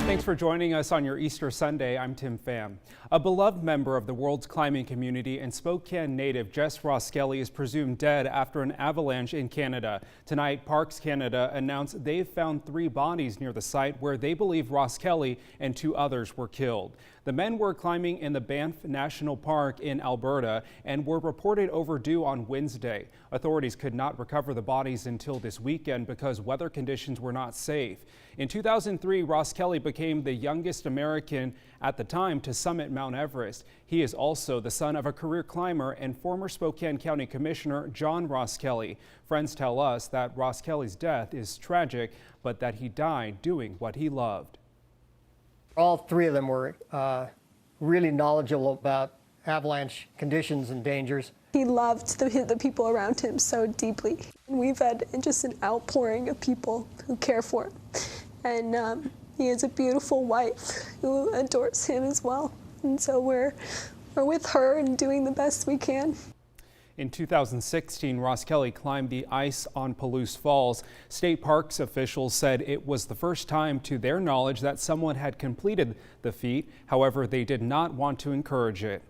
Thanks for joining us on your Easter Sunday. I'm Tim Pham. A beloved member of the world's climbing community and Spokane native Jess Roskelley is presumed dead after an avalanche in Canada. Tonight, Parks Canada announced they've found 3 bodies near the site where they believe Roskelley and 2 others were killed. The men were climbing in the Banff National Park in Alberta and were reported overdue on Wednesday. Authorities could not recover the bodies until this weekend because weather conditions were not safe. In 2003, Roskelley became the youngest American at the time to summit Mount Everest. He is also the son of a career climber and former Spokane County Commissioner John Roskelley. Friends tell us that Roskelley's death is tragic, but that he died doing what he loved. All 3 of them were really knowledgeable about avalanche conditions and dangers. He loved the people around him so deeply. We've had just an outpouring of people who care for him. And he has a beautiful wife who adores him as well. And so we're with her and doing the best we can. In 2016, Roskelley climbed the ice on Palouse Falls. State Parks officials said it was the first time to their knowledge that someone had completed the feat. However, they did not want to encourage it.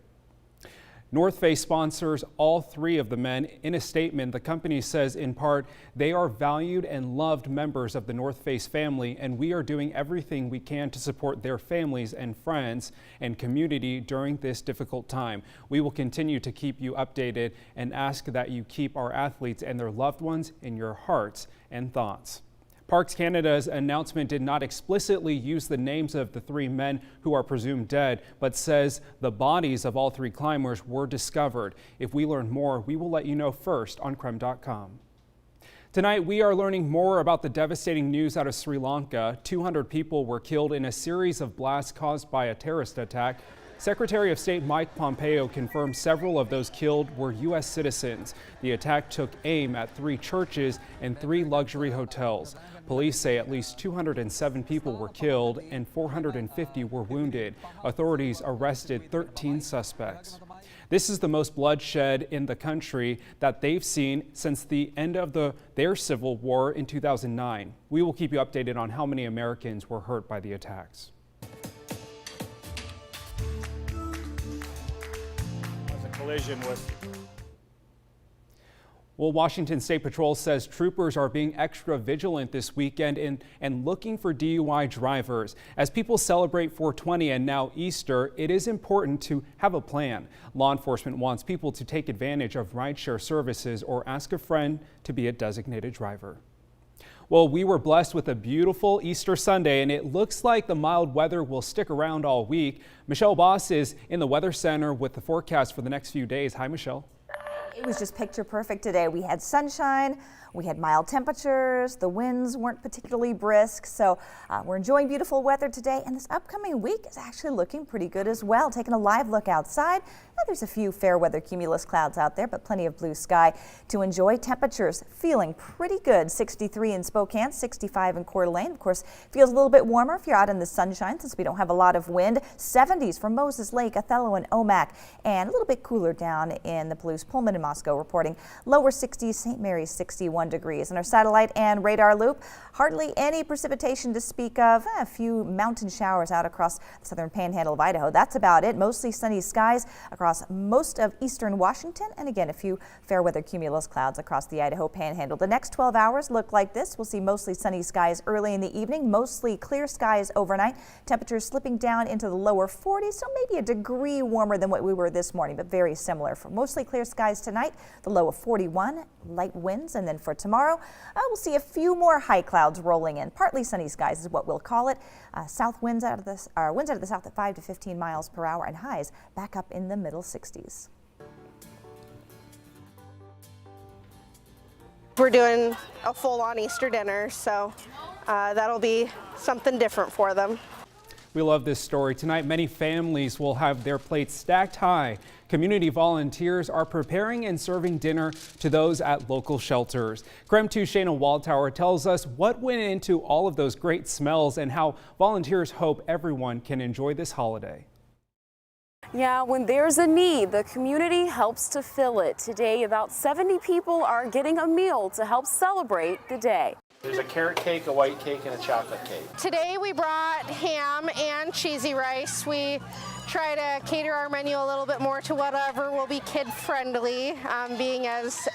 North Face sponsors all 3 of the men. In a statement, the company says in part, they are valued and loved members of the North Face family, and we are doing everything we can to support their families and friends and community during this difficult time. We will continue to keep you updated and ask that you keep our athletes and their loved ones in your hearts and thoughts. Parks Canada's announcement did not explicitly use the names of the 3 men who are presumed dead, but says the bodies of all 3 climbers were discovered. If we learn more, we will let you know first on KREM.com. Tonight, we are learning more about the devastating news out of Sri Lanka. 200 people were killed in a series of blasts caused by a terrorist attack. Secretary of State Mike Pompeo confirmed several of those killed were U.S. citizens. The attack took aim at 3 churches and 3 luxury hotels. Police say at least 207 people were killed and 450 were wounded. Authorities arrested 13 suspects. This is the most bloodshed in the country that they've seen since the end of their civil war in 2009. We will keep you updated on how many Americans were hurt by the attacks. Collision with. Well, Washington State Patrol says troopers are being extra vigilant this weekend and looking for DUI drivers. As people celebrate 420 and now Easter, it is important to have a plan. Law enforcement wants people to take advantage of rideshare services or ask a friend to be a designated driver. Well, we were blessed with a beautiful Easter Sunday, and it looks like the mild weather will stick around all week. Michelle Boss is in the Weather Center with the forecast for the next few days. Hi, Michelle. It was just picture perfect today. We had sunshine, we had mild temperatures, the winds weren't particularly brisk, so we're enjoying beautiful weather today, and this upcoming week is actually looking pretty good as well. Taking a live look outside, there's a few fair weather cumulus clouds out there, but plenty of blue sky to enjoy. Temperatures feeling pretty good. 63 in Spokane, 65 in Coeur d'Alene. Of course, feels a little bit warmer if you're out in the sunshine since we don't have a lot of wind. 70s for Moses Lake, Othello, and Omak, and a little bit cooler down in the Palouse, Pullman, and Moscow reporting lower 60s, St. Mary's 61 degrees. In our satellite and radar loop, hardly any precipitation to speak of. A few mountain showers out across the southern panhandle of Idaho. That's about it. Mostly sunny skies across most of eastern Washington, and again a few fair weather cumulus clouds across the Idaho panhandle. The next 12 hours look like this. We'll see mostly sunny skies early in the evening, mostly clear skies overnight. Temperatures slipping down into the lower 40s, so maybe a degree warmer than what we were this morning, but very similar. For mostly clear skies tonight, the low of 41, light winds, and then for tomorrow, we'll see a few more high clouds rolling in. Partly sunny skies is what we'll call it. South winds out of the south at 5 to 15 miles per hour, and highs back up in the middle 60s. We're doing a full-on Easter dinner, so that'll be something different for them. We love this story. Tonight, many families will have their plates stacked high. Community volunteers are preparing and serving dinner to those at local shelters. KREM 2 Shayna Waldtower tells us what went into all of those great smells and how volunteers hope everyone can enjoy this holiday. Yeah, when there's a need, the community helps to fill it. Today, about 70 people are getting a meal to help celebrate the day. There's a carrot cake, a white cake, and a chocolate cake. Today we brought ham and cheesy rice. We try to cater our menu a little bit more to whatever will be kid-friendly, being as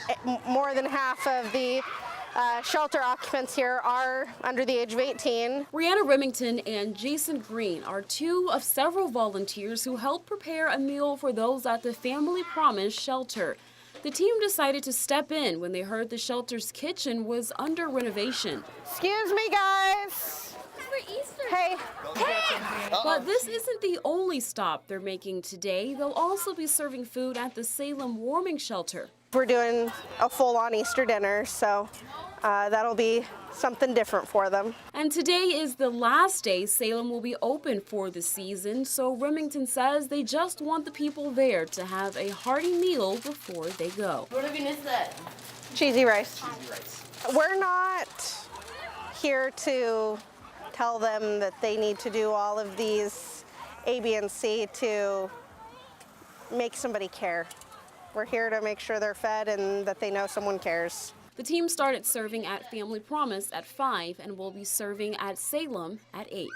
more than half of the shelter occupants here are under the age of 18. Brianna Remington and Jason Green are two of several volunteers who helped prepare a meal for those at the Family Promise shelter. The team decided to step in when they heard the shelter's kitchen was under renovation. Excuse me, guys. For Easter. Hey. But this isn't the only stop they're making today. They'll also be serving food at the Salem warming shelter. We're doing a full-on Easter dinner, so that'll be something different for them. And today is the last day Salem will be open for the season, so Remington says they just want the people there to have a hearty meal before they go. What have you missed that? Cheesy rice. We're not here to tell them that they need to do all of these A, B, and C to make somebody care. We're here to make sure they're fed and that they know someone cares. The team started serving at Family Promise at 5 and will be serving at Salem at 8.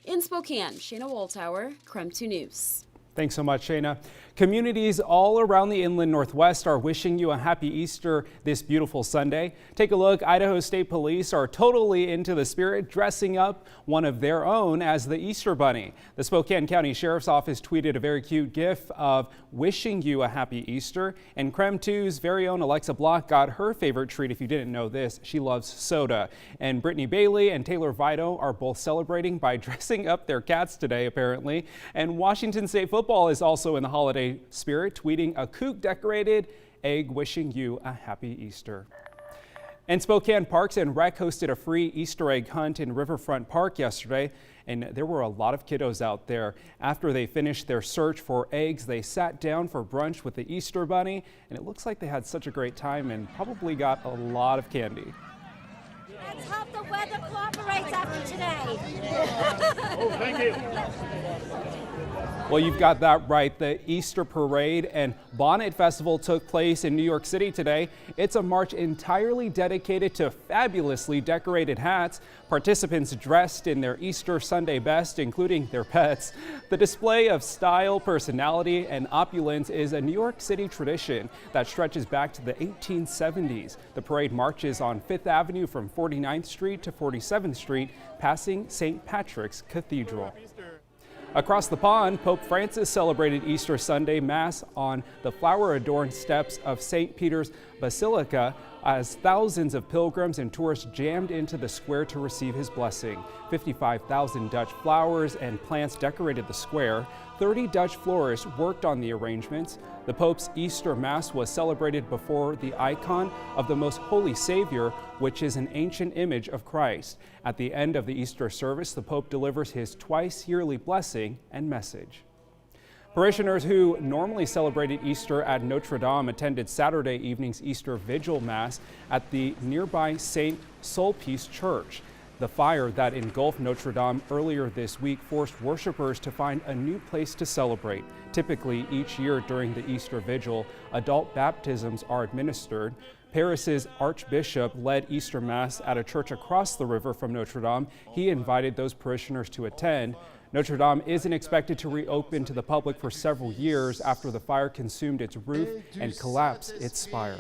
In Spokane, Shayna Waltower, KREM 2 News. Thanks so much, Shayna. Communities all around the inland Northwest are wishing you a happy Easter this beautiful Sunday. Take a look. Idaho State Police are totally into the spirit, dressing up one of their own as the Easter Bunny. The Spokane County Sheriff's Office tweeted a very cute gif of wishing you a happy Easter. And KREM 2's very own Alexa Block got her favorite treat. If you didn't know this, she loves soda. And Brittany Bailey and Taylor Vito are both celebrating by dressing up their cats today, apparently. And Washington State football is also in the holiday spirit, tweeting a coop decorated egg wishing you a happy Easter. And Spokane Parks and Rec hosted a free Easter egg hunt in Riverfront Park yesterday, and there were a lot of kiddos out there. After they finished their search for eggs, they sat down for brunch with the Easter Bunny, and it looks like they had such a great time and probably got a lot of candy. Let's hope the weather cooperates after today. Oh, thank you. Well, you've got that right. The Easter Parade and Bonnet Festival took place in New York City today. It's a march entirely dedicated to fabulously decorated hats. Participants dressed in their Easter Sunday best, including their pets. The display of style, personality, and opulence is a New York City tradition that stretches back to the 1870s. The parade marches on 5th Avenue from 49th Street to 47th Street, passing St. Patrick's Cathedral. Across the pond, Pope Francis celebrated Easter Sunday Mass on the flower-adorned steps of St. Peter's Basilica as thousands of pilgrims and tourists jammed into the square to receive his blessing. 55,000 Dutch flowers and plants decorated the square. 30 Dutch florists worked on the arrangements. The Pope's Easter Mass was celebrated before the icon of the Most Holy Savior, which is an ancient image of Christ. At the end of the Easter service, the Pope delivers his twice-yearly blessing and message. Parishioners who normally celebrated Easter at Notre Dame attended Saturday evening's Easter Vigil Mass at the nearby St. Sulpice Church. The fire that engulfed Notre Dame earlier this week forced worshipers to find a new place to celebrate. Typically, each year during the Easter Vigil, adult baptisms are administered. Paris's Archbishop led Easter Mass at a church across the river from Notre Dame. He invited those parishioners to attend. Notre Dame isn't expected to reopen to the public for several years after the fire consumed its roof and collapsed its spire.